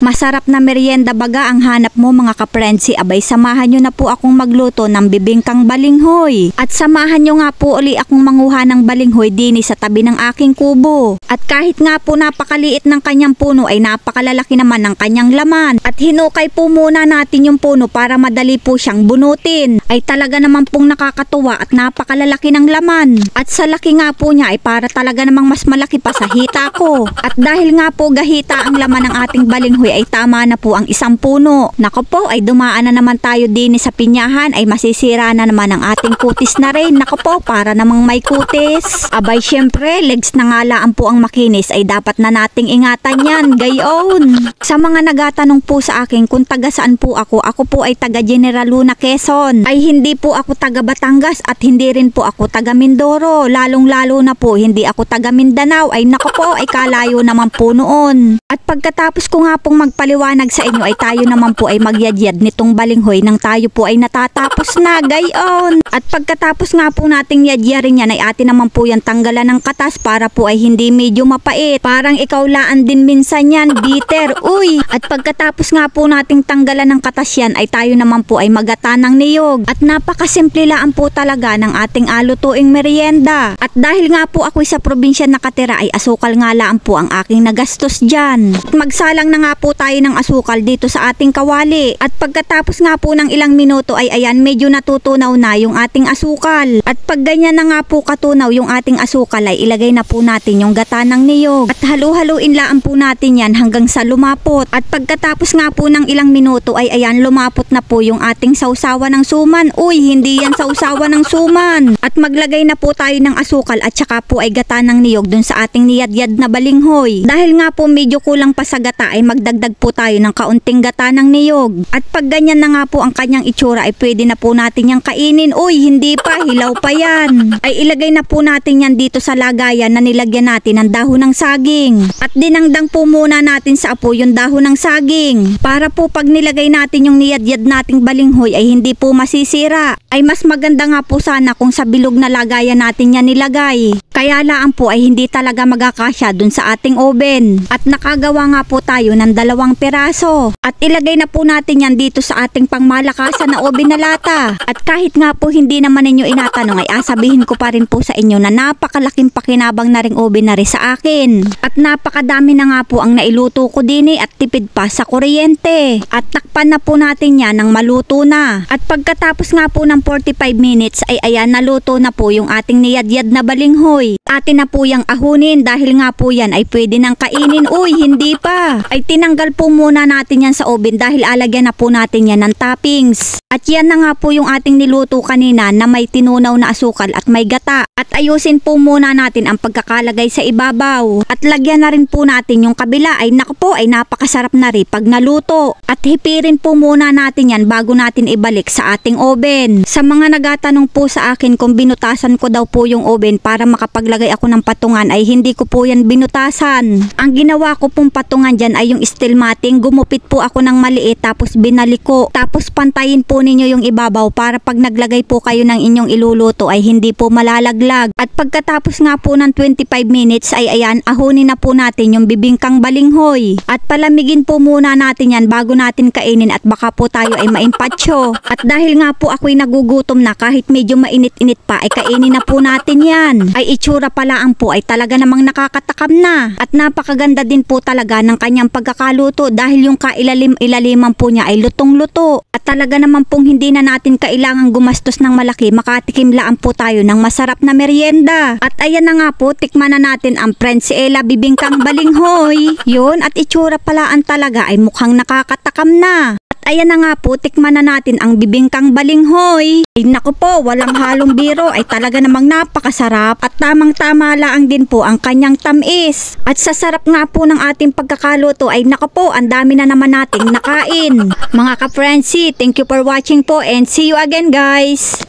Masarap na merienda baga ang hanap mo mga kaprensi. Abay samahan nyo na po akong magluto ng bibingkang balinghoy. At samahan nyo nga po uli akong manguha ng balinghoy dini sa tabi ng aking kubo. At kahit nga po napakaliit ng kanyang puno ay napakalalaki naman ng kanyang laman. At hinukay po muna natin yung puno para madali po siyang bunutin. Ay talaga naman pong nakakatuwa at napakalalaki ng laman. At sa laki nga po niya ay para talaga namang mas malaki pa sa hita ko. At dahil nga po gahita ang laman ng ating balinghoy ay tama na po ang isang puno. Nako po ay dumaan na naman tayo din sa pinyahan ay masisira na naman ang ating kutis na rin. Nako po para namang may kutis. Abay syempre legs na nga laan po ang makinis ay dapat na nating ingatan yan gayon. Sa mga nagatanong po sa akin kung taga saan po ako po ay taga General Luna, Quezon. Ay hindi po ako taga Batangas at hindi rin po ako taga Mindoro. Lalong lalo na po hindi ako taga Mindanao. Ay nako po ay kalayo naman po noon. At pagkatapos ko nga pong magpaliwanag sa inyo ay tayo naman po ay magyadyad nitong balinghoy nang tayo po ay natatapos na gayon. At pagkatapos nga po nating yadyarin yan ay atin naman po yan tanggalan ng katas para po ay hindi medyo mapait. Parang ikaw laan din minsan yan, bitter. Uy! At pagkatapos nga po nating tanggalan ng katas yan ay tayo naman po ay magata ng niyog. At napakasimple laan po talaga ng ating alutuing merienda. At dahil nga po ako'y sa probinsya nakatira ay asukal nga laan po ang aking nagastos dyan. At magsalang na nga po tayo ng asukal dito sa ating kawali. At pagkatapos nga po ng ilang minuto ay ayan medyo natutunaw na yung ating asukal. At pag ganyan na nga po katunaw yung ating asukal ay ilagay na po natin yung gata ng niyog. At halu-haluin laan po natin yan hanggang sa lumapot. At pagkatapos nga po ng ilang minuto ay ayan lumapot na po yung ating sausawa ng suman. Uy, hindi yan sausawa ng suman. At maglagay na po tayo ng asukal at saka po ay gata ng niyog dun sa ating niyadyad na balinghoy. Dahil nga po medyo kulang pa sa gata ay magdagdag po tayo ng kaunting gata ng niyog. At pag ganyan na nga po ang kanyang itsura ay pwede na po natin yang kainin. Uy, hindi pa, hilaw pa yan. Ay ilagay na po natin yan dito sa lagayan na nilagyan natin ng dahon ng saging. At dinangdang po muna natin sa apo yung dahon ng saging. Para po pag nilagay natin yung niyadyad nating balinghoy ay hindi po masisira. Ay mas maganda nga po sana kung sa bilog na lagayan natin yan nilagay. Kaya laan po ay hindi talaga magkakasya dun sa ating oven. At nakagawa nga po tayo ng 2 piraso. At ilagay na po natin yan dito sa ating pangmalakasan na oven na lata. At kahit nga po hindi naman ninyo inatanong ay asabihin ko pa rin po sa inyo na napakalaking pakinabang na ring oven na rin sa akin. At napakadami na nga po ang nailuto ko din at tipid pa sa kuryente. At takpan na po natin yan ng maluto na. At pagkatapos nga po ng 45 minutes ay ayan naluto na po yung ating niyadyad na balinghoy. Atin na po yung ahunin dahil nga po yan ay pwede nang kainin. Uy, hindi pa. Ay tinanggal po muna natin yan sa oven dahil alagyan na po natin yan ng toppings. At yan na nga po yung ating niluto kanina na may tinunaw na asukal at may gata. At ayusin po muna natin ang pagkakalagay sa ibabaw. At lagyan na rin po natin yung kabila. Ay naku po, ay napakasarap na rin pag naluto. At hipirin po muna natin yan bago natin ibalik sa ating oven. Sa mga nagatanong po sa akin kung binutasan ko daw po yung oven para makapaglagay ako ng patungan ay hindi ko po yan binutasan. Ang ginawa ko pong patungan dyan ay yung steel matting. Gumupit po ako ng maliit tapos binaliko. Tapos pantayin po ninyo yung ibabaw para pag naglagay po kayo ng inyong iluluto ay hindi po malalaglag. At pagkatapos nga po ng 25 minutes ay ayan ahunin na po natin yung bibingkang balinghoy. At palamigin po muna natin yan bago natin kainin at baka po tayo ay maimpatsyo. At dahil nga po ako'y nagugutom na kahit medyo mainit-init pa ay kainin na po natin yan. Ay itsura pala ang po ay talaga namang nakakatakam na. At napakaganda din po talaga ng kanyang pagkakaluto dahil yung kailalim-ilaliman po niya ay lutong-luto. At talaga naman pong hindi na natin kailangang gumastos ng malaki, makatikim laan po tayo ng masarap na merienda. At ayan na nga po, tikman na natin ang Prensiela bibingkang balinghoy. Yun, at itsura palaan talaga ay mukhang nakakatakam na. Ayan na nga po, tikman na natin ang bibingkang balinghoy. Ay naku po, walang halong biro ay talaga namang napakasarap at tamang-tama lang din po ang kanyang tamis. At sa sarap nga po ng ating pagkakaluto ay naku po, ang dami na naman nating nakain. Mga ka-frenzy, thank you for watching po and see you again guys.